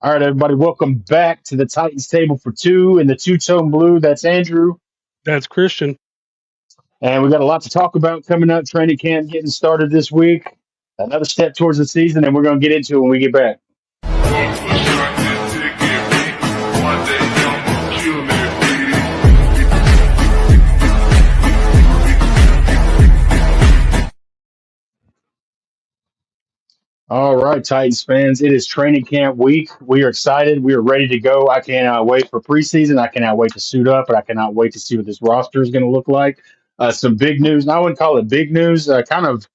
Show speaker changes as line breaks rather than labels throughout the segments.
All right, everybody, welcome back to the Titans Table for Two in the two-tone blue. That's Andrew,
That's Christian.
and we got a lot to talk about coming up. Training camp getting started this week. Another step towards the season, and we're going to get into it when we get back. All right, Titans fans, it is training camp week. We are excited. We are ready to go. I cannot wait for preseason. I cannot wait to suit up, but I cannot wait to see what this roster is going to look like. Some big news. And I wouldn't call it big news. I'd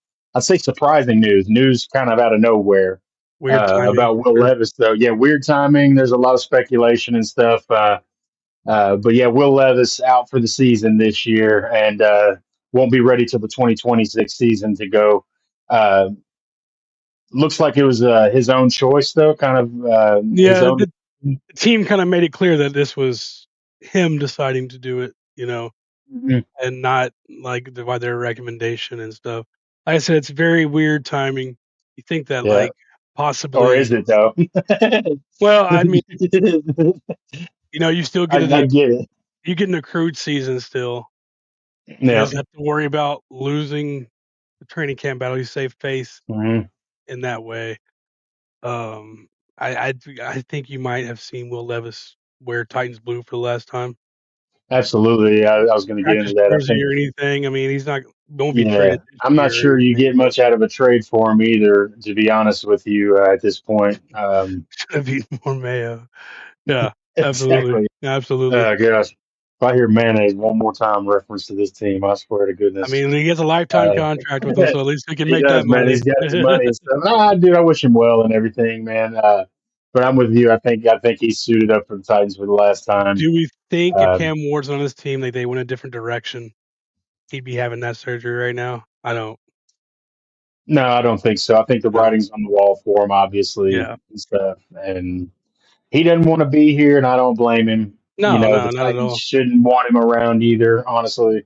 say surprising news. News kind of out of nowhere
Weird timing.
about Will Levis, though. Yeah, weird timing. There's a lot of speculation and stuff. But yeah, Will Levis out for the season this year and won't be ready till the 2026 season to go. Uh, Looks like it was his own choice, though. Kind of his
Yeah,
own.
the team kind of made it clear that this was him deciding to do it,
Mhm.
and not like by their recommendation and stuff. Like I said, it's very weird timing. You think that
Yeah, or
possibly,
is it though?
well, I mean, you still
I, I get it.
you get an accrued season still. He
Yeah.
doesn't have to worry about losing the training camp battle. You save face
Mhm.
in that way. Um, I think you might have seen Will Levis wear Titans blue for the last time.
Absolutely. I was going to get
Practice
into that. I
jersey
think.
or anything. I mean, won't be
Yeah,
traded this
I'm not
year or
sure you
anything.
get much out of a trade for him either. To be honest with you, at this point.
Should have eaten more mayo. Yeah, absolutely,
Exactly.
absolutely.
Gosh, if I hear mayonnaise one more time reference to this team, I swear to
I
goodness.
mean, he has a lifetime
Uh,
contract with them, so at least he can
he
make that
does, man.
money.
He's got his money and stuff. Dude, I wish him well and everything, man. But I'm with you. I think he's suited up for the Titans for the last time.
Do we think if
Um,
Cam Ward's on his team, they went a different direction, he'd be having that surgery right now? I don't.
no, I don't think so. I think the
No.
writing's on the wall for him, obviously,
Yeah.
and stuff. And he doesn't want to be here, and I don't blame him.
No,
The
no, not at
Titans
all.
shouldn't want him around either, honestly.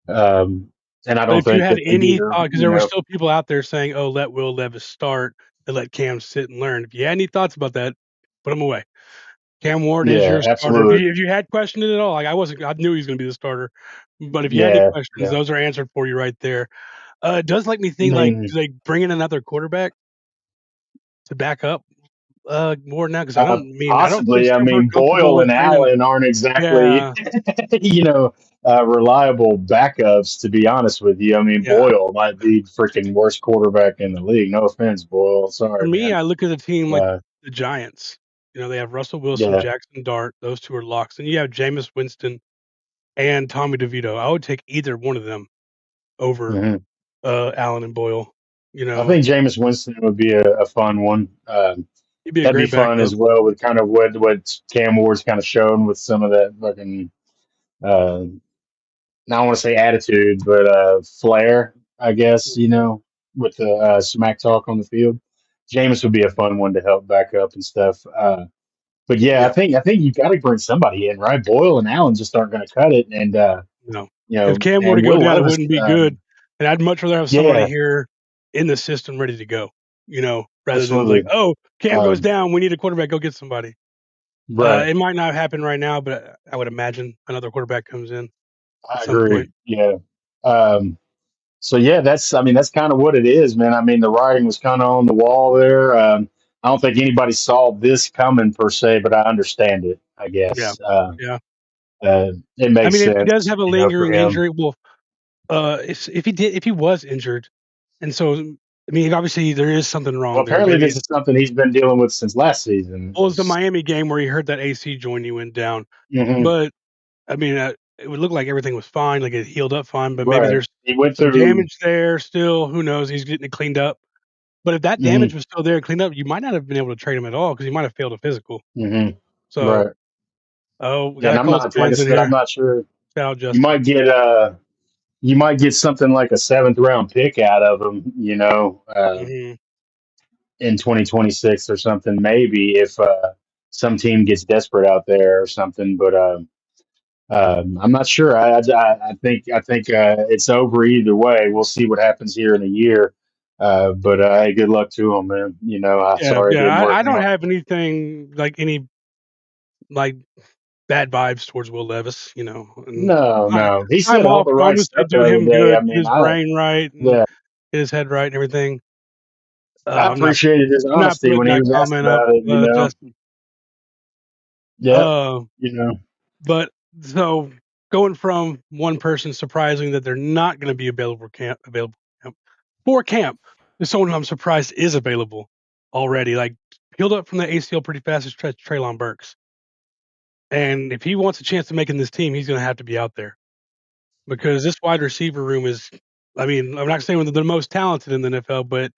And I
But
don't
if you
think
had
that they
any
either.
thought, because there were still people out there saying, "Oh, let Will Levis start and let Cam sit and learn." If you had any thoughts about that, put them away. Cam Ward is
Yeah,
your starter.
absolutely.
If you had questioned it at all, like I knew he was going to be the starter. But if you had any
Yeah,
questions,
yeah.
those are answered for you right there. It does make me
I
think
mean,
do they bring in another quarterback to back up Ward now? Because I don't feel
possibly. I
super
mean,
comfortable
Boyle
with
and
bringing.
Allen aren't exactly,
Yeah,
you know, reliable backups, to be honest with you. I mean,
yeah.
Boyle might be freaking worst quarterback in the league. No offense, Boyle.
For
Sorry,
me,
man.
I look at a team like
Uh,
the Giants. They have Russell Wilson,
yeah.
Jackson Dart. Those two are locks, and you have Jameis Winston and Tommy DeVito. I would take either one of them over
hmm
Allen and Boyle.
I think Jameis Winston would be a fun one.
He'd be a
That'd be
great
fun
backup.
as well with kind of what Cam Ward's kind of shown with some of that fucking, uh, I don't want to say attitude, but flair, I guess, with the smack talk on the field. Jameis would be a fun one to help back up and stuff. But yeah,
Yeah,
I think you got to bring somebody in, right? Boyle and Allen just aren't going to cut it, and
no. If Cam were to
and
go
Will
down, it
Levis,
wouldn't be good. And I'd much rather have somebody
yeah,
here in the system ready to go. Rather than like,
absolutely,
oh, Cam goes
um,
down, we need a quarterback. Go get somebody.
right.
It might not happen right now, but I would imagine another quarterback comes in at
I
some point.
agree. Yeah. Um, so yeah, that's kind of what it is, man. I mean, the writing was kind of on the wall there. I don't think anybody saw this coming per se, but I understand it. I
Yeah,
guess
yeah.
it
I
makes
mean, if he
sense,
does have a
for
lingering
him.
injury, well, if he was injured, and so I mean, obviously there is something
Well,
wrong there.
apparently
Maybe
this is something he's been dealing with since last season.
it was the Miami game where he hurt that AC joint, he went down.
Mhm.
But I mean, it would look like everything was fine, like it healed up fine. But maybe
Right.
there's
He went
some
through.
damage there still. Who knows? He's getting it cleaned up. But if that damage
Mhm,
was still there and cleaned up, you might not have been able to trade him at all because he might have failed a physical.
mhm.
So,
Right.
we
Yeah,
got
and
a
I'm
Colts
not, like I
fans in
said, I'm
here.
not sure.
Shout out
You
Justin.
might get something like a seventh round pick out of him,
Hmm.
in 2026 or something, maybe if some team gets desperate out there or something. But I'm not sure. I think it's over either way. We'll see what happens here in a year. But hey, good luck to him, man. You know, I'm
Yeah,
sorry it
yeah.
didn't work
I don't
out.
have anything like any like bad vibes towards Will Levis, and
No,
time
no, he
time
said all
off,
the
long
right
as they
stuff the
do
other
him
day. I
good, get
mean,
his brain right and
yeah,
get his head right and everything.
I
I'm not
appreciated his
I'm not
honesty when
putting
he
that
was asked
comment up,
about it. You know,
Justin.
yeah,
Uh,
you know,
but so going from one person surprising that they're not going to be available for camp to someone who I'm surprised is available already. Like healed up from the ACL pretty fast is Traylon Burks, and if he wants a chance to make in this team, he's going to have to be out there because this wide receiver room is. I mean, I'm not saying they're the most talented in the NFL, but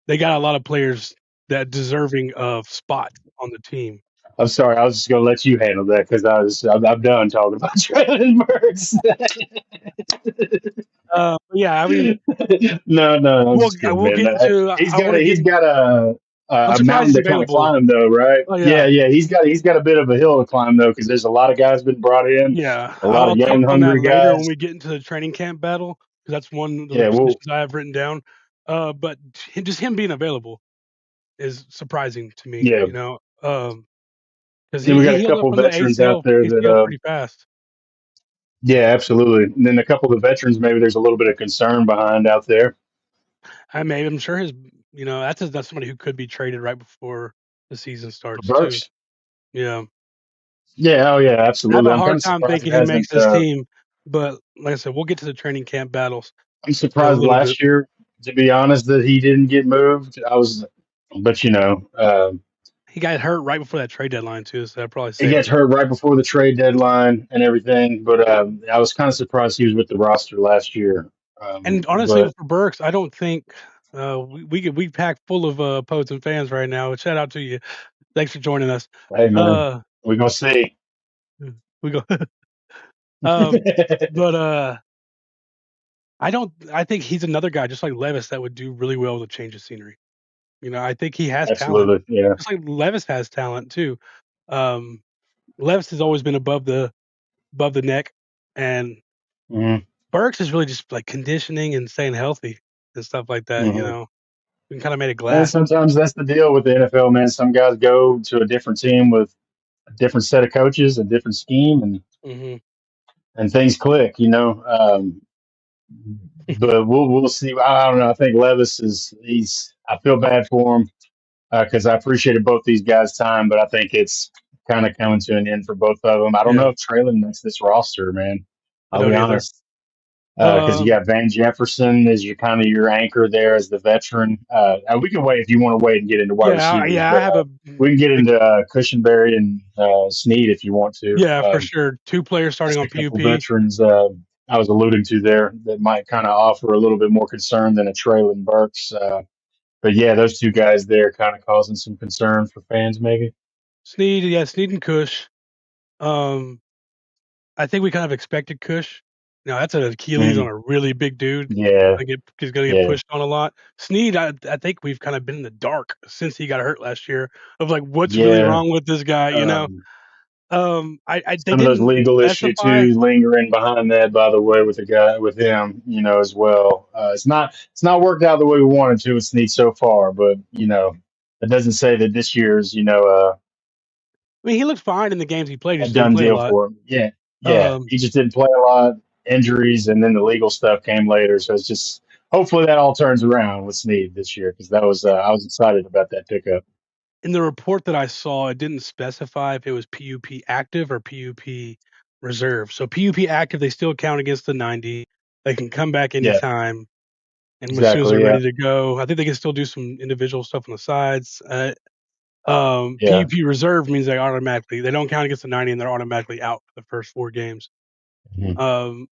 they got a lot of players that deserving of spots on the team.
I'm sorry. I was just gonna let you handle that because I'm done talking about Traylon Burks.
Yeah, I mean,
No, I'm
we'll
just kidding,
we'll
man.
get into.
He's
I
got
want
a
to get.
he's got
I'm
a
surprised
mountain
he's
to kind of
available.
climb though, right?
Oh
Yeah,
yeah,
yeah. He's got a bit of a hill to climb though because there's a lot of guys been brought in,
yeah.
a lot
I'll
of
talk
young
on that
hungry
later when
guys.
we get into the training camp battle because that's one of the
Yeah, well,
positions I have written down. But just him being available is surprising to me.
yeah.
Because
Then we
he
got a
healed up
couple
from the
veterans out there that
ACL pretty fast.
yeah, absolutely. And then a couple of veterans, maybe there's a little bit of concern behind out there.
I'm sure that's somebody who could be traded right before the season starts too.
Burks.
Yeah.
Yeah, oh yeah,
I have
absolutely.
a
I'm kind
hard
of
time
surprised it
thinking he makes
hasn't.
this team, but like I said, we'll get to the training camp battles
I'm
in a
surprised
little bit.
last year, to be honest, that he didn't get moved. But
He got hurt right before that trade deadline too, so that probably
he
saved
gets
him.
hurt right before the trade deadline and everything. But I was kind of surprised he was with the roster last year.
And honestly,
But
for Burks, I don't think we packed full of poets and fans right now. Shout out to you. Thanks for joining us.
hey, man,
Uh,
we're gonna see.
we go. um, but I think he's another guy just like Levis that would do really well with a change of scenery. I think he has talent,
Absolutely, yeah.
just like Levis has talent too. Um, Levis has always been above the neck, and
Hmm.
Burks is really just like conditioning and staying healthy and stuff like that.
Hmm.
We kind of made it
And
glass.
sometimes that's the deal with the NFL, man. Some guys go to a different team with a different set of coaches, a different scheme,
Hmm.
and things click. But we'll see. I don't know. I think Levis is he's. I feel bad for him because I appreciated both these guys' time, but I think it's kind of coming to an end for both of them. I don't know
Yeah,
if Traylon makes this roster, man.
I
I'll be
don't either.
honest. Because you
Um,
got Van Jefferson as your kind of your anchor there as the veteran. We can wait if you want to wait and get into wide
yeah,
receivers,
yeah. I
but
have
we can get
like,
into Cushenberry and Snead if you want to.
yeah, for sure. Two players starting
Just
on
a couple
PUP.
veterans I was alluding to there that might kind of offer a little bit more concern than a Traylon Burks. But yeah, those two guys there kind of causing some concern for fans, maybe.
Snead and Cush. Um, I think we kind of expected Cush. Now that's an Achilles on
Mhm.
a really big dude.
Yeah,
He's gonna get
yeah,
pushed on a lot. Snead, I think we've kind of been in the dark since he got hurt last year of like what's really
yeah.
wrong with this guy.
Um,
I they
some of those
didn't
legal issue
specify.
too lingering behind that, by the way, with the guy with him, as well. It's not worked out the way we wanted to with Snead so far, but it doesn't say that this year's
I mean, he looked fine in the games he played. He
a
just didn't
done
play a
deal
lot.
for him. Yeah, yeah.
Um,
He just didn't play a lot, injuries, and then the legal stuff came later. So it's just hopefully that all turns around with Snead this year because that was I was excited about that pickup.
in the report that I saw, it didn't specify if it was PUP active or PUP reserve. So PUP active, they still count against the 90. They can come back
Yeah,
anytime, and as soon as they're
exactly. Yeah,
ready to go, I think they can still do some individual stuff on the sides.
yeah.
PUP reserve means they don't count against the 90, and they're automatically out for the first 4 games.
Mhm.
Um,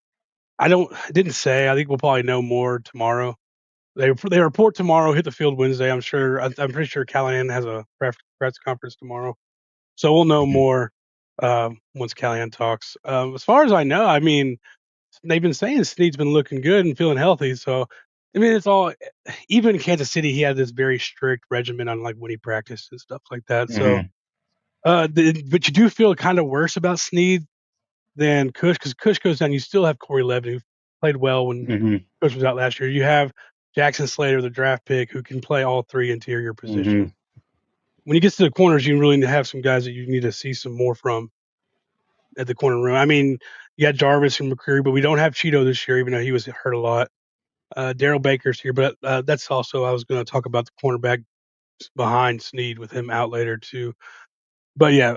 it didn't say. I think we'll probably know more tomorrow. They report tomorrow, hit the field Wednesday. I'm pretty sure Callahan has a press conference tomorrow. So we'll know
Mhm.
more once Callahan talks. As far as I know, I mean, they've been saying Snead's been looking good and feeling healthy. So, I mean, it's all, even in Kansas City, he had this very strict regimen on like when he practiced and stuff like that. So,
Mhm.
but you do feel kind of worse about Snead than Cush because Cush goes down. You still have Corey Levin, who played well when
Mhm.
Cush was out last year. You have Jackson Slater, the draft pick, who can play all three interior positions.
Mhm.
When you get to the corners, you really have some guys that you need to see some more from at the corner room. I mean, you got Jarvis and McCreary, but we don't have Cheeto this year, even though he was hurt a lot. Daryl Baker's here, but that's also I was going to talk about the cornerback behind Snead with him out later too. But yeah,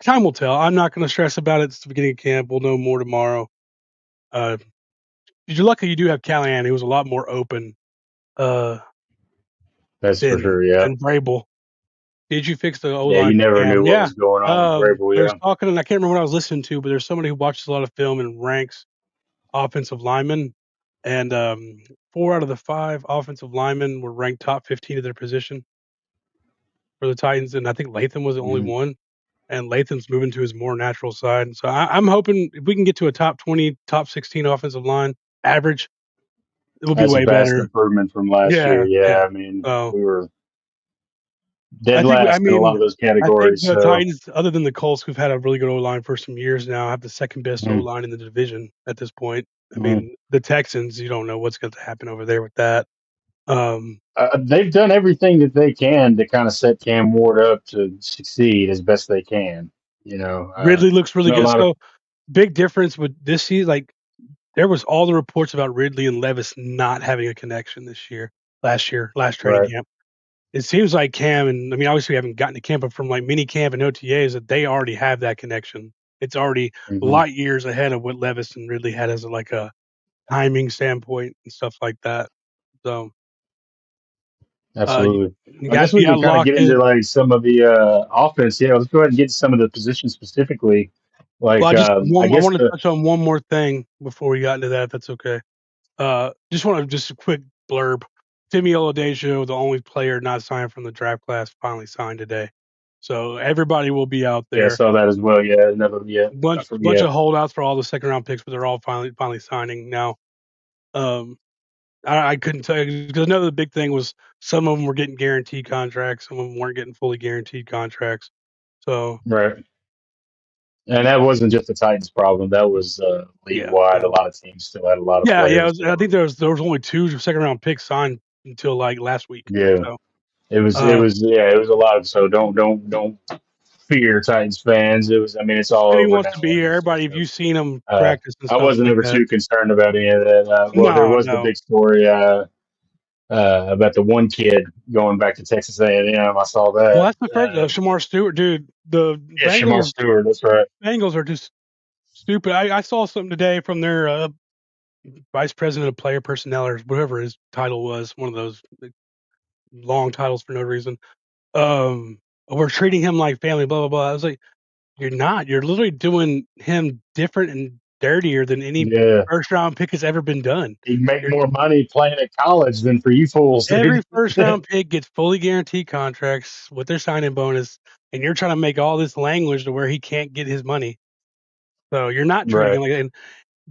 time will tell. I'm not going to stress about it. It's the beginning of camp. We'll know more tomorrow. You're lucky you do have Callahan. He was a lot more open
That's for
than
sure. Yeah.
Vrabel. Did you fix the O
Yeah. You
line?
never knew what
Yeah.
was going on with Vrabel.
There's
Yeah.
talking, and I can't remember what I was listening to, but there's somebody who watches a lot of film and ranks offensive linemen, and 4 out of the 5 offensive linemen were ranked top 15 of their position for the Titans, and I think Latham was the only
Mhm.
one. And Latham's moving to his more natural side. So I'm hoping if we can get to a top 20, top 16 offensive line average, it will be
That's a
way
vast
better.
improvement from last
Yeah,
year. Yeah.
yeah.
I mean,
So
we were dead
I think, I
last in a lot
mean,
of those
I think
categories.
the
So,
Titans, other than the Colts, who've had a really good O line for some years now, have the second best O
mhm.
line in the division at this point. I
Mhm.
mean, the Texans, you don't know what's going to happen over there with that.
They've done everything that they can to kind of set Cam Ward up to succeed as best they can.
Ridley looks really
know a
good.
lot of
So big difference with this season. Like there was all the reports about Ridley and Levis not having a connection this year, last training
right.
camp. It seems like Cam and I mean, obviously we haven't gotten to camp, but from like mini camp and OTAs that they already have that connection. It's already
Hmm.
light years ahead of what Levis and Ridley had as like a timing standpoint and stuff like that. So you,
Absolutely.
you
I
got
guess we
you
can
got
kind of get
Lockett.
into like some of the offense. Yeah, let's go ahead and get to some of the positions specifically.
Well,
Like, I
I
guess
want to touch on one more thing before we got into that. If that's okay. Just want to just a quick blurb. Timmy Oladejo, the only player not signed from the draft class, finally signed today. So everybody will be out
yeah, I
there.
saw that as well. Yeah, never. Yeah, I
Bunch
forget.
of holdouts for all the second round picks, but they're all finally signing now. Um, I couldn't tell you because another big thing was some of them were getting guaranteed contracts, some of them weren't getting fully guaranteed contracts. So
Right. And that wasn't just the Titans' problem. That was league
yeah,
wide.
yeah,
A lot of teams still had a lot of
yeah.
players that
I
were.
think there was only 2 second round picks signed until like last week.
Yeah,
So
it
uh,
was. Yeah, it was a lot. So don't fear, Titans fans. It was. I mean, it's all
City
over
wants
now.
to be
And
here.
it's
Everybody,
just
if you've seen them
uh,
practice and
I
stuff
wasn't
like
ever
that,
too concerned about any of that. Well, there
no,
was the
no.
big story about the one kid going back to Texas A&M. I saw
Well,
that.
that's the first Shamar Stewart, dude. The
Yeah, Shamar Stewart. That's right.
Bengals are just stupid. I saw something today from their vice president of player personnel or whatever his title was, one of those long titles for no reason. We're treating him like family, blah blah blah. I was like, you're not. You're literally doing him different and dirtier than any
Yeah,
first round pick has ever been done.
he'd make
You're,
more money playing at college than for you fools,
every
dude.
first round pick gets fully guaranteed contracts with their signing bonus, and you're trying to make all this language to where he can't get his money. So you're not treating
Right.
him like that. And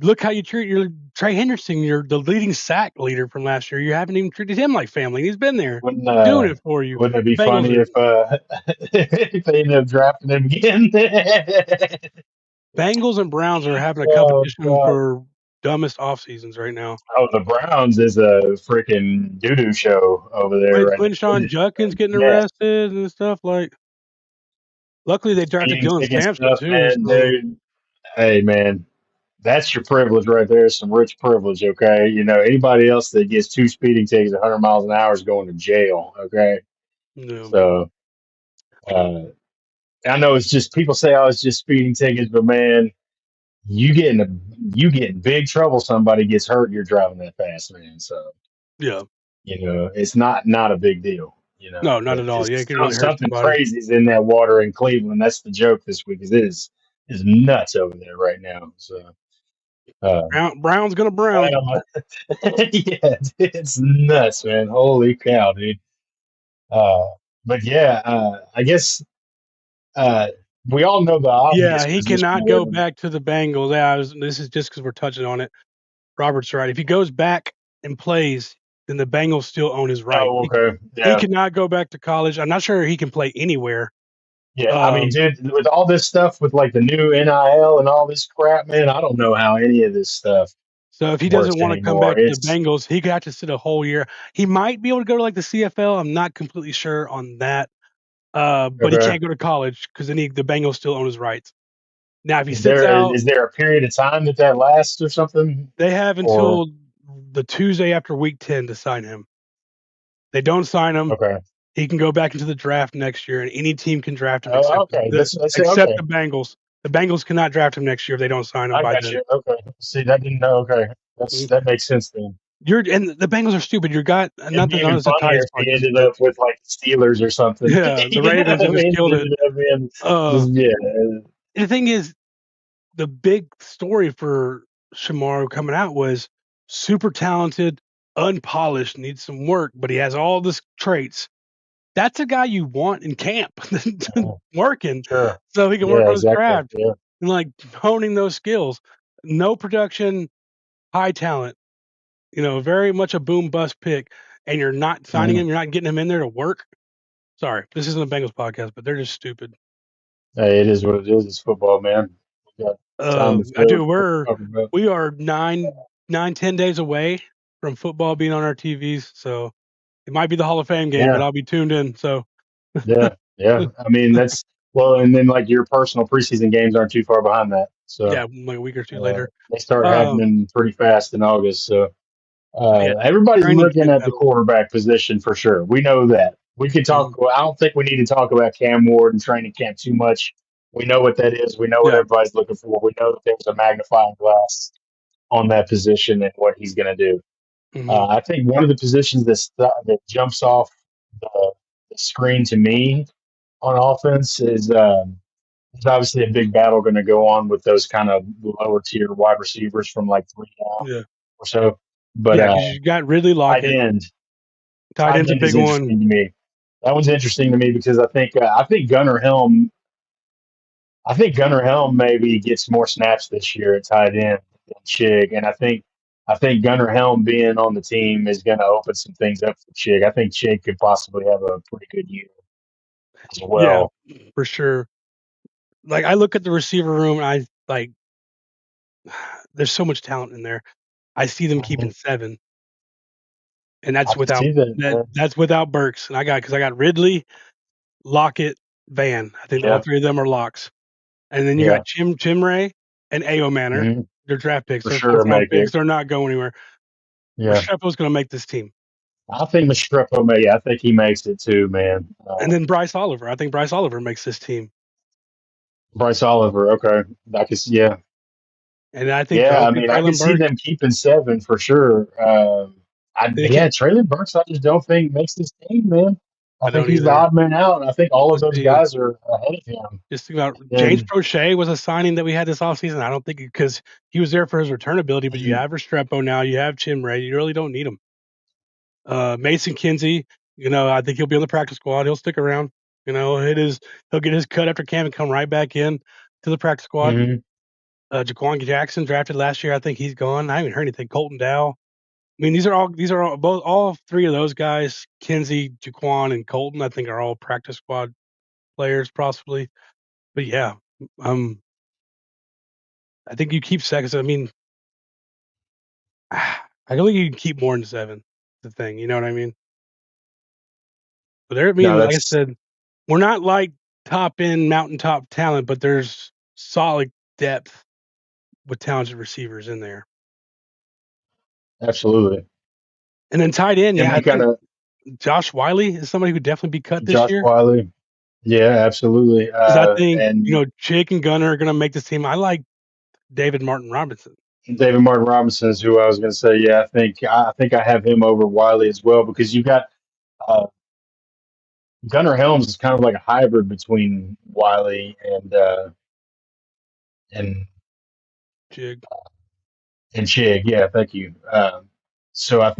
look how you treat your Trey Henderson. You're the leading sack leader from last year. You haven't even treated him like family. He's been there
Wouldn't
doing it for you.
wouldn't it be
The Bengals
funny
are
if they ended up drafting him again?
Bengals and Browns are having a
Oh
competition
God.
for dumbest off seasons right now.
Oh, the Browns is a freaking doo doo show over there
With
right now.
Quinshawn Judkins getting
Yes.
arrested and stuff like. Luckily, they drafted
Speeding
Dylan
ticket
Sampson
stuff,
too.
man,
So
dude. Hey, man, that's your privilege right there. Some rich privilege, okay? Anybody else that gets 2 speeding tickets 100 miles an hour is going to jail, okay?
no,
So, uh, I know it's just people say, "Oh, it's just speeding tickets," but man, you get in big trouble. Somebody gets hurt, and you're driving that fast, man. So,
yeah,
it's not a big deal,
no, not
but
at all.
just
Yeah, it can really hurt
something
somebody.
crazy is in that water in Cleveland. That's the joke this week. Is nuts over there right now. So, uh,
Brown's gonna Brown.
well, yeah, it's nuts, man. Holy cow, dude. Uh, but yeah, I guess uh, we all know the obvious
Yeah, he
position
cannot
where
go back to the Bengals. Yeah, this is just because we're touching on it. Robert's right. If he goes back and plays, then the Bengals still own his right.
oh, okay.
He
Yeah.
cannot go back to college. I'm not sure he can play anywhere.
Yeah. I mean,
Um,
dude, with all this stuff with like the new NIL and all this crap, man, I don't know how any of this stuff
So if he
works
doesn't want to come
anymore.
back to the Bengals, he could have to sit a whole year. He might be able to go to like the CFL. I'm not completely sure on that. But he
Okay.
can't go to college because then the Bengals still own his rights. Now, if he
Is
sits
there
out,
is there a period of time that lasts or something?
they have
Or
until the Tuesday after Week 10 to sign him. They don't sign him.
okay.
He can go back into the draft next year, and any team can draft him
Oh,
except
okay. That's it.
except
Okay.
the Bengals. The Bengals cannot draft him next year if they don't sign him
I
by
got
then.
you. Okay. See, that didn't know. Okay.
Mm.
That makes sense then.
And the Bengals are stupid. You got
It'd
not
be
that none
even
of the
funnier
Titans
if he
podcast,
ended
but
up with like the Steelers or something.
yeah, the
You know
Ravens
what I
and just
mean?
killed it.
Ended up being
Uh,
just yeah.
the thing is, the big story for Shamar coming out was super talented, unpolished, needs some work, but he has all these traits. That's a guy you want in camp working
Sure.
so he can work
Yeah.
on his
Exactly.
craft
Yeah.
and like honing those skills. No production, high talent, very much a boom bust pick. And you're not signing
Mhm.
him, you're not getting him in there to work. Sorry, this isn't a Bengals podcast, but they're just stupid.
Hey, it is what it is. It's football, man. We got time to
I
fill.
do.
Talk about.
We are 10 days away from football being on our TVs. So it might be the Hall of Fame game, but
Yeah.
I'll be tuned in. So
Yeah. Yeah. I mean, that's well, and then like your personal preseason games aren't too far behind that. So
yeah, like a week or two later.
they start
Um,
happening pretty fast in August. So
yeah,
everybody's
training
looking
camp
at the
battle.
quarterback position for sure. We know that. We could talk.
Mhm.
Well, I don't think we need to talk about Cam Ward and training camp too much. We know what that is. We know what
Yeah.
everybody's looking for. We know that there's a magnifying glass on that position and what he's going to do.
Hmm.
I think one of the positions that jumps off the screen to me on offense is there's obviously a big battle going to go on with those kind of lower tier wide receivers from like 3 down
Yeah.
or so. But
Yeah, because you got Ridley
tight
Lockett.
end,
Tight
tight
end's a
end is
big one.
interesting to me. That one's interesting to me because I think Gunnar Helm maybe gets more snaps this year at tight end than Chig, and I think Gunnar Helm being on the team is going to open some things up for Chig. I think Chig could possibly have a pretty good year as
Yeah,
well.
for sure. Like I look at the receiver room and I like there's so much talent in there. I see them keeping
Mhm.
7, and
I can see that.
that's without Burks. And I got Ridley, Lockett, Van. I think all
Yeah,
3 of them are locks. And then you
yeah,
got Chimray and Ao Manor.
hmm
They're draft picks.
for
They're
sure.
fourth round
Make
picks.
it.
They're not going anywhere.
Yeah,
Restrepo's going to make this team.
I think Mastrepo may. I think he makes it too, man.
And then Bryce Oliver. I think Bryce Oliver makes this team.
Bryce Oliver. Okay, I can. Yeah,
And I think
yeah. I
hopefully
mean, I can
Traylon
see
Burks.
them keeping 7 for sure.
They
Yeah,
can't.
Traylon Burks. I just don't think makes this team, man. I
I
think
don't
he's the
either.
odd man out, and I think all of
Let's
those
see.
guys are ahead of him.
Just think about James
And
Prochet was a signing that we had this offseason. I don't think because he was there for his return ability, but you
mhm,
have Restrepo now. You have Chimray. You really don't need him. Mason Kinsey, I think he'll be on the practice squad. He'll stick around. He'll get his cut after camp and come right back in to the practice squad.
mhm.
Jaquan Jackson drafted last year. I think he's gone. I haven't heard anything. Colton Dow. I mean, these are all 3 of those guys, Kinsey, Jaquan, and Colton. I think are all practice squad players, possibly. But yeah, um, I think you keep seconds. I mean, I don't think you can keep more than 7. The thing, you know what I mean? But
No,
like I
that's
said, we're not like top end mountaintop talent, but there's solid depth with talented receivers in there.
absolutely.
And then tight end,
And
yeah,
they
I
kind
think
of
Josh Wiley is somebody who could definitely be cut this
Josh
year.
Wiley. Yeah, absolutely.
Because I think,
And
Jake and Gunner are going to make this team. I like David Martin Robinson.
David Martin Robinson is who I was going to say. Yeah, I think I have him over Wiley as well because you got uh, Gunnar Helms is kind of like a hybrid between Wiley and
Jig.
and Chig. Yeah, thank you. So I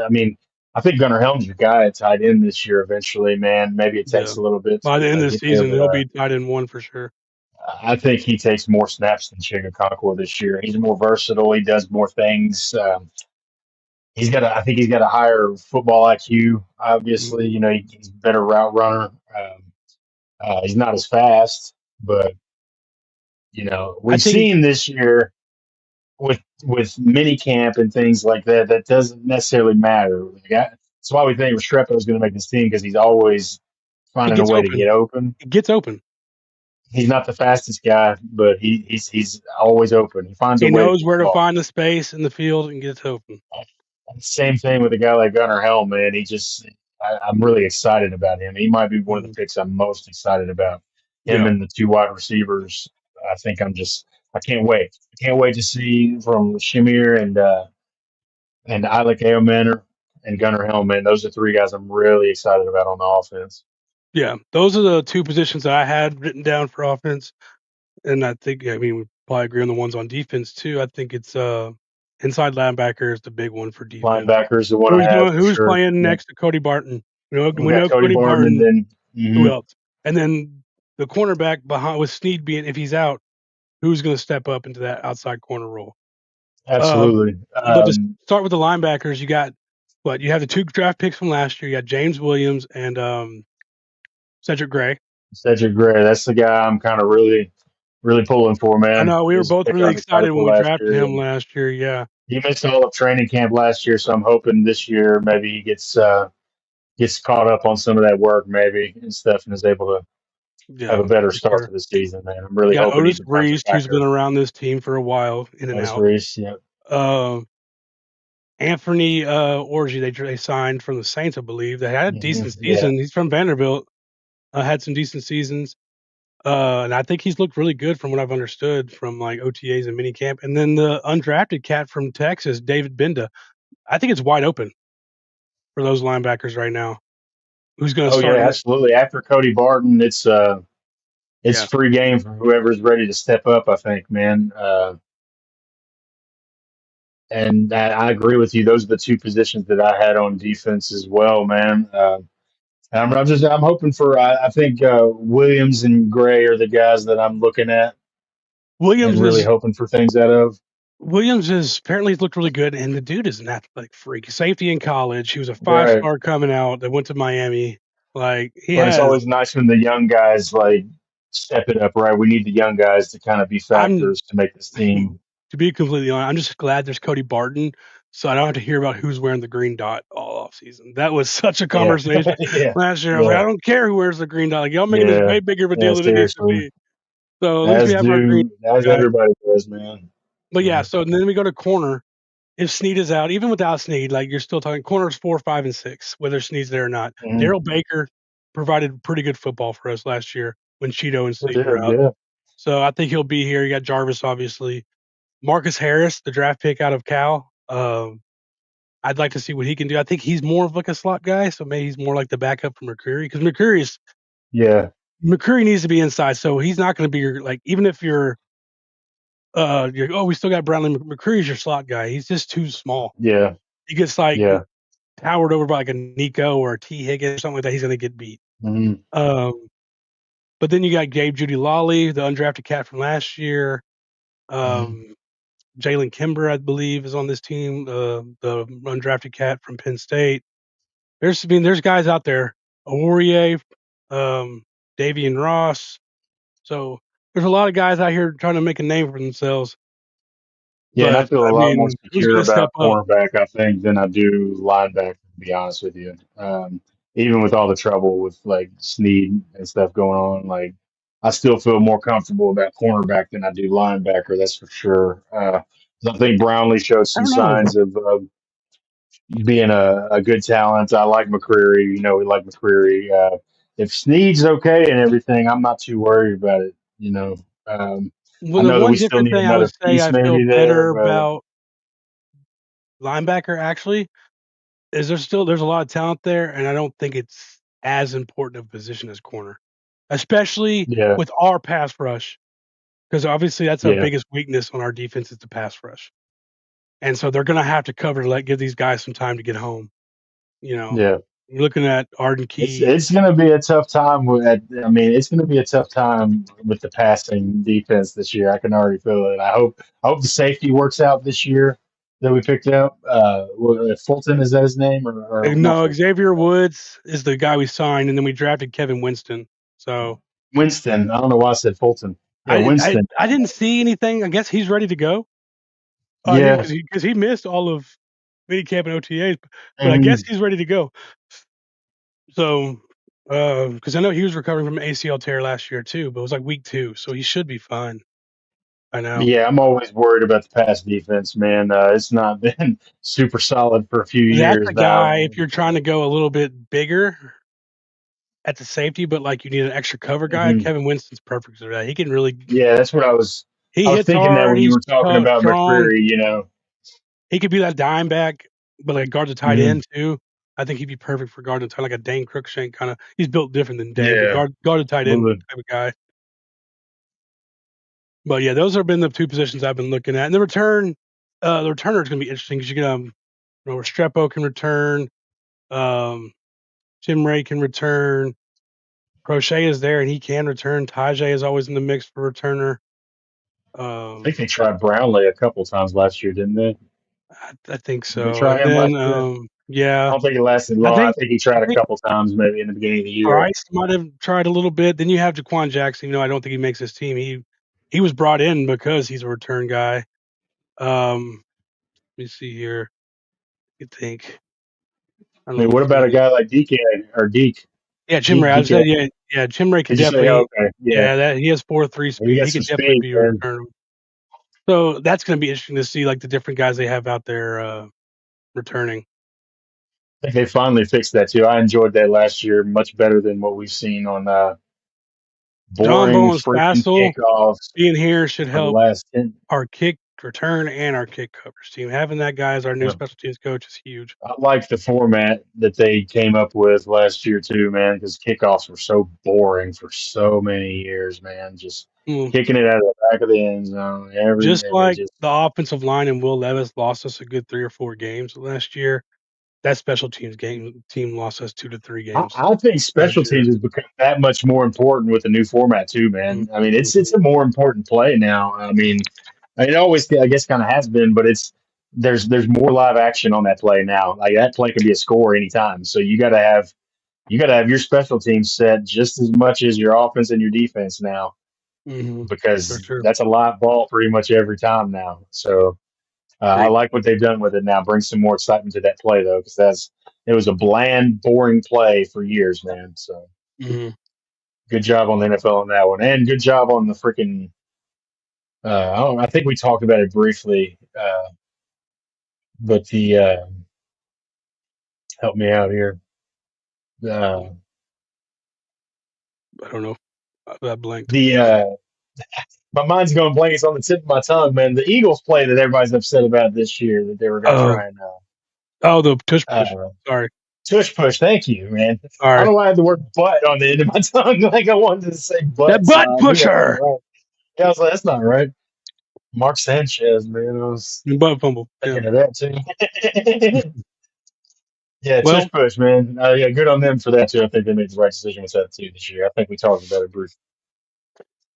mean I think Gunnar Helms your guy at tight end this year. Eventually, man. Maybe it
Yeah.
takes a little bit
By the
to
end of the
get there,
season,
but
he'll be tight end 1 for sure.
I think he takes more snaps than Chigakonkwo this year. He's more versatile. He does more things. I think he's got a higher football IQ. Obviously,
Mhm.
he's a better route runner. He's not as fast, but
I
we've
think
seen this year with mini camp and things like that, that doesn't necessarily matter. That's why we think Restrepo is going to make this team because he's always
He
finding a
gets
way to
open.
get open.
He gets open.
He's not the fastest guy, but he's always open. He finds a
He
way to
knows
get
where
the
to
ball.
find the space in the field and gets open.
Same thing with a guy like Gunnar Helm, man. I'm really excited about him. He might be one of the picks I'm most excited about. Him
Yeah.
and the two wide receivers. I think I can't wait. I can't wait to see from Shamir and Alec Aomanor and Gunnar Helm, man. Those are three guys I'm really excited about on the offense.
Yeah. Those are the two positions that I had written down for offense. And I think, we probably agree on the ones on defense too. I think it's inside linebacker is the big one for defense.
Linebackers, the one I have for
Who's
sure.
playing
Yeah.
next to Cody Barton?
We
We
got
know
Cody
Cody
Barton, and
Barton.
then
Who else? And then the cornerback behind with Snead being, if he's out, who's going to step up into that outside corner role?
absolutely.
But to start with the linebackers, you got you have the two draft picks from last year. You got James Williams and Cedric Gray.
Cedric Gray, that's the guy I'm kind of really pulling for, man.
I know we
He
were
was a
both
pick
really
I was excited
excited
for
when we
last
drafted
year.
him last year. Yeah,
He missed all of training camp last year, so I'm hoping this year maybe he gets caught up on some of that work, maybe, and stuff, and is able to have a better
for
start
sure.
to the season, man. I'm
You
really
got
hoping he
Otis
becomes a
Reese, who's been
factor.
around this team for a while, in and
Otis
out.
Reese, yeah.
Anthony Orgy, they signed from the Saints, I believe. They had a decent
Yeah.
season. He's from Vanderbilt. Had some decent seasons. And I think he's looked really good from what I've understood from like OTAs and minicamp. And then the undrafted cat from Texas, David Benda. I think it's wide open for those linebackers right now. Who's going to
Oh yeah,
start?
absolutely. After Cody Barton, it's
Yeah.
free game for whoever's ready to step up, I think, man. And I agree with you. Those are the two positions that I had on defense as well, man. I'm hoping for. I think Williams and Gray are the guys that I'm looking at and
Williams
really
is
hoping for things out of.
Williams is apparently looked really good, and the dude is an athletic freak. Safety in college, he was a
Right.
5-star coming out that went to Miami. Like he
But it's
has.
always nice when the young guys like step it up, right? We need the young guys to kind of be
I'm
factors to make this team.
to be completely honest, I'm just glad there's Cody Barton, so I don't have to hear about who's wearing the green dot all off season. That was such a
Yeah.
conversation
Yeah.
last year. I was like, I
Yeah.
don't care who wears the green dot. Like, y'all making this
Yeah.
way bigger of a
Yeah.
deal than it needs to
Seriously.
be. So at least we have our green
As
guy.
everybody does, man.
But yeah, so then we go to corner. If Snead is out, even without Snead, like you're still talking corners 4, 5, and 6, whether Snead's there or not.
Mm-hmm.
Daryl Baker provided pretty good football for us last year when Cheeto and Snead were out.
Yeah.
So I think he'll be here. You got Jarvis, obviously. Marcus Harris, the draft pick out of Cal. I'd like to see what he can do. I think he's more of like a slot guy, so maybe he's more like the backup for McCreary because McCreary needs to be inside, so he's not going to be your like even if you're we still got Brownlee McCreary's your slot guy. He's just too small.
Yeah.
He gets like towered over by like a Nico or a T Higgins or something like that. He's going to get beat.
Mm-hmm.
But then you got Gabe Judy Lawley, the undrafted cat from last year. Jalen Kimber, I believe, is on this team. The undrafted cat from Penn State. There's guys out there. Aurier, Davian Ross. So there's a lot of guys out here trying to make a name for themselves.
Yeah, and I feel a lot more
who's
secure
going to step
about
up?
cornerback, I think, than I do linebacker, to be honest with you. Even with all the trouble with like Snead and stuff going on, like I still feel more comfortable about cornerback than I do linebacker. That's for sure. I think Brownlee showed some signs of being a good talent. I like McCreary. You know, we like McCreary. If Snead's okay and everything, I'm not too worried about it. You know, I
Well, the
know that
one
we still
different
need
thing I
another
would say
piece
I feel
maybe there,
better
but
about linebacker actually is there's a lot of talent there, and I don't think it's as important of a position as corner, especially with our pass rush, because obviously that's our biggest weakness on our defense is the pass rush, and so they're going to have to cover to give these guys some time to get home. You know, you're looking at Arden Key.
It's going to be a tough time it's going to be a tough time with the passing defense this year. I can already feel it. I hope the safety works out this year that we picked up. Fulton, is that his name or
No, Xavier Woods is the guy we signed, and then we drafted Kevin Winston. So
Winston, I don't know why I said Fulton. Yeah, Winston.
I didn't see anything. I guess he's ready to go. Yeah,
Yeah.
because he missed all of minicamp and OTAs, but I guess
Mhm.
he's ready to go. So, because I know he was recovering from an ACL tear last year too, but it was like week 2, so he should be fine by now.
Yeah, I'm always worried about the pass defense, man. It's not been super solid for a few
That's
years
a
now,
guy if
man.
you're trying to go a little bit bigger at the safety, but like you need an extra cover guy.
Mhm.
Kevin Winston's perfect for that. He can really
Yeah, that's what I was.
he
I was
hits
thinking that
hard.
when you
He's
were talking
tough,
about
strong.
McCreary, you know.
He could be that dime back, but like guards a tight
Mhm.
end too. I think he'd be perfect for guarding a tight like a Dane Cruikshank kind of. He's built different than Dane, but
Yeah,
guard a tight end
absolutely.
type of guy. But yeah, those have been the 2 positions I've been looking at. And the returner is going to be interesting because you get Restrepo can return, um, Jim Ray can return, Crochet is there and he can return. Tajay is always in the mix for returner.
I think they tried Brownlee a couple times last year, didn't they?
I think
Did they
so.
try
And
him
then
last year? I
yeah,
don't think it lasted
I
long. I
think
think he
I
tried a
think
couple times, maybe in the beginning of the year.
Bryce might have tried a little bit. Then you have Jaquan Jackson. I don't think he makes his team. He was brought in because he's a return guy. Let me see here. You think I don't
I mean,
know
what
if
about a
he
guy like DK or Deke?
Yeah, Jim
Deke,
Ray. I
Deke.
said, yeah, Jim Ray
Did
could
you say
definitely,
okay? Yeah,
yeah, that he has 4.3
he
speed.
got
He
some
could definitely
speed,
be a
man.
returner. So that's going to be interesting to see, like the different guys they have out there returning.
I think they finally fixed that too. I enjoyed that last year much better than what we've seen on
John
boring
Bowen's
freaking
Fassel
kickoffs
being here should
for the
help
last 10.
our kick return and our kick coverage team. Having that guy as our new
Yeah.
special teams coach is huge.
I like the format that they came up with last year too, man, because kickoffs were so boring for so many years, man. Just
Mm.
kicking it out of the back of the end zone.
Just
It
like
just
the offensive line and Will Levis lost us a good 3 or 4 games last year. That special teams team lost us 2 to 3 games
I think special
last year.
teams has become that much more important with the new format too, man. I mean, it's
Mm-hmm.
a more important play now. I mean, it always I guess kind of has been, but it's there's more live action on that play now. Like that play can be a score anytime. So you got to have your special teams set just as much as your offense and your defense now,
Mm-hmm. For
because
sure.
that's a live ball pretty much every time now. So I
Agree.
like what they've done with it now. Bring some more excitement to that play though, because it was a bland, boring play for years, man. So
Mhm.
good job on the NFL on that one, and good job on the freaking. I think we talked about it briefly, but the help me out here. Uh,
I don't know. I blanked.
the My mind's going blank. It's on the tip of my tongue, man. The Eagles play that everybody's upset about this year that they were going to
Oh,
try and
the tush push.
uh,
Sorry.
tush push. Thank you, man. I don't
Sorry.
know why I had the word butt on the end of my tongue. Like I wanted to say
That
butt, so
butt
I knew that wasn't
pusher.
right. Yeah, I was like, that's not right. Mark Sanchez, man. I was
Butt fumble. Yeah.
thinking of that too. Yeah, tush
Well,
push, man. Yeah, good on them for that too. I think they made the right decision with that too this year. I think we talked about it, Bruce.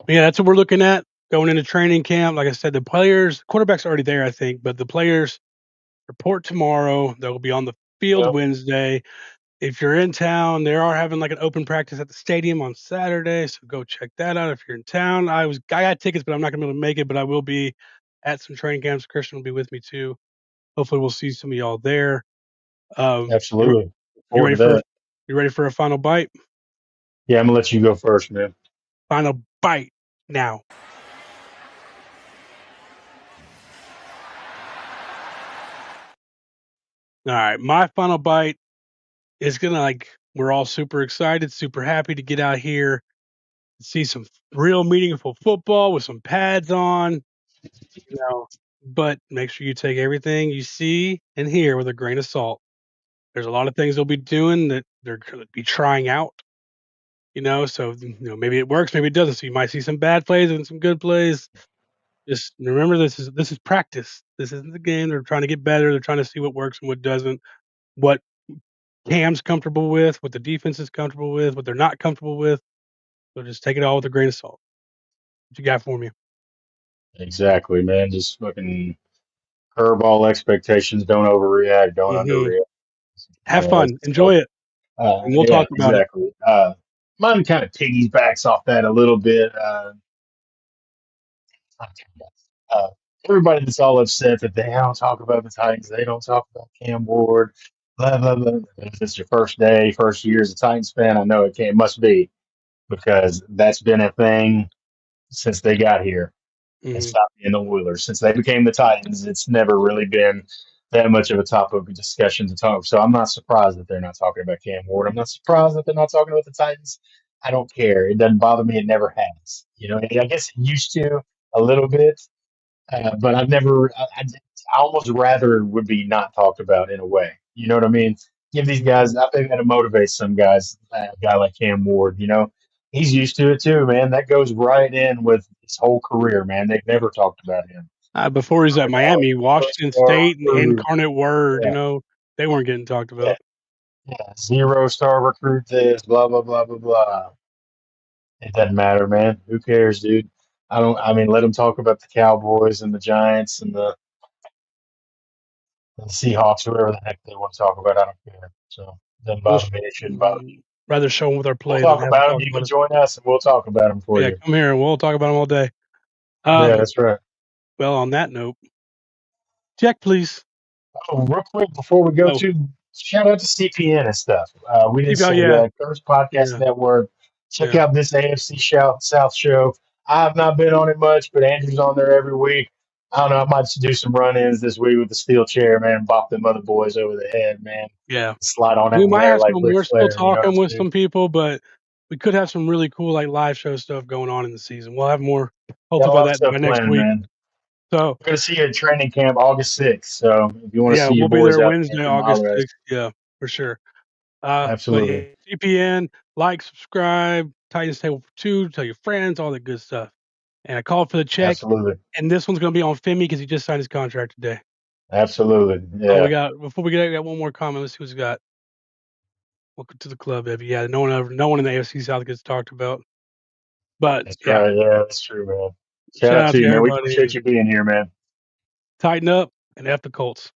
yeah, that's what we're looking at going into training camp. Like I said, the players, quarterback's already there, I think, but the players report tomorrow. They'll be on the field
Yep,
Wednesday. If you're in town, they are having like an open practice at the stadium on Saturday, so go check that out if you're in town. I got tickets, but I'm not gonna be able to make it. But I will be at some training camps. Christian will be with me too. Hopefully, we'll see some of y'all there. You
absolutely. Look
you
forward
ready
to
for
that.
a final bite?
Yeah, I'm gonna let you go first, man.
Final bite now. All right, my final bite is gonna we're all super excited, super happy to get out here, see some real meaningful football with some pads on. But make sure you take everything you see and hear with a grain of salt. There's a lot of things they'll be doing that they're gonna be trying out, so maybe it works, maybe it doesn't. So you might see some bad plays and some good plays. Just remember this is practice. This isn't the game. They're trying to get better. They're trying to see what works and what doesn't, what Cam's comfortable with, what the defense is comfortable with, what they're not comfortable with. So just take it all with a grain of salt. What you got for me?
Exactly, man. Just fucking curveball expectations. Don't overreact. Don't
Hmm.
underreact.
Have
That's
fun, enjoy it, and we'll
yeah,
talk about it.
exactly. Mine kind of piggybacks off that a little bit. everybody that's all upset that they don't talk about the Titans, they don't talk about Cam Ward, blah blah blah. If it's your first day, first year as a Titans fan, I know it must be because that's been a thing since they got here and
Mhm.
stopped being the Oilers. Since they became the Titans, it's never really been that much of a topic of discussion to talk. So I'm not surprised that they're not talking about Cam Ward. I'm not surprised that they're not talking about the Titans. I don't care. It doesn't bother me. It never has. You know, I guess it used to a little bit, but I've never. I almost rather it would be not talked about in a way. You know what I mean? Give these
Mhm.
guys. I think that'll motivate some guys. A guy like Cam Ward, you know, he's used to it too, man. That goes right in with his whole career, man. They've never talked about him.
Before he was at
Coming out,
Miami,
zero
Washington
star
State, and
recruit.
Incarnate Word,
Yeah,
they weren't getting talked
yeah,
about.
yeah. 0 star recruit. This, blah blah blah blah blah. It doesn't matter, man. Who cares, dude? I don't. I mean, let them talk about the Cowboys and the Giants and the Seahawks, whoever the heck they want to talk about. I don't care. So it doesn't
We'll
bother me. It shouldn't bother you.
rather show them with our
We'll
play than
talk
have them
about them.
talk
You
about
can
us.
join us, and we'll talk about them for
Yeah,
you.
come here and we'll talk about them all day.
Yeah,
Uh,
that's right.
well, on that note, check please.
Oh, real quick before we go
Oh,
to shout out to CPN and stuff. We didn't
oh
say
yeah,
that. Curse Podcast
yeah,
Network. Check
yeah.
out this AFC South show. I have not been on it much, but Andrew's on there every week. I don't know. I might do some run-ins this week with the steel chair, man. Bop them other boys over the head, man.
Yeah.
Slide on
We
that
might
glare
have
like
some.
Ric
We're still
Flair. You know what I'm
talking with
saying?
some people, but we could have some really cool like live show stuff going on in the season. We'll have more
Got a
hopefully by
lot of
that
stuff
by next
planned,
week.
man.
So
We're gonna see you at training camp August 6th. So if you want to
yeah,
see your
we'll be
boys
there
out there,
Wednesday,
come
August
holler at us.
6th. Yeah, for sure. But yeah,
Absolutely.
CPN, like, subscribe, Titans Table for Two, tell your friends, all that good stuff. And I called for the check,
Absolutely.
and this one's gonna be on Femi because he just signed his contract today.
Absolutely.
Oh,
Yeah.
before we get, I got one more comment. Let's see who's got. Welcome to the club, Evie. Yeah, no one in the AFC South gets talked about. But
That's
yeah,
right. Yeah, that's true, man. Shout
shout
out
out
to
to
you, man. We
everybody
appreciate
and
you being here, man.
tighten up and F the Colts.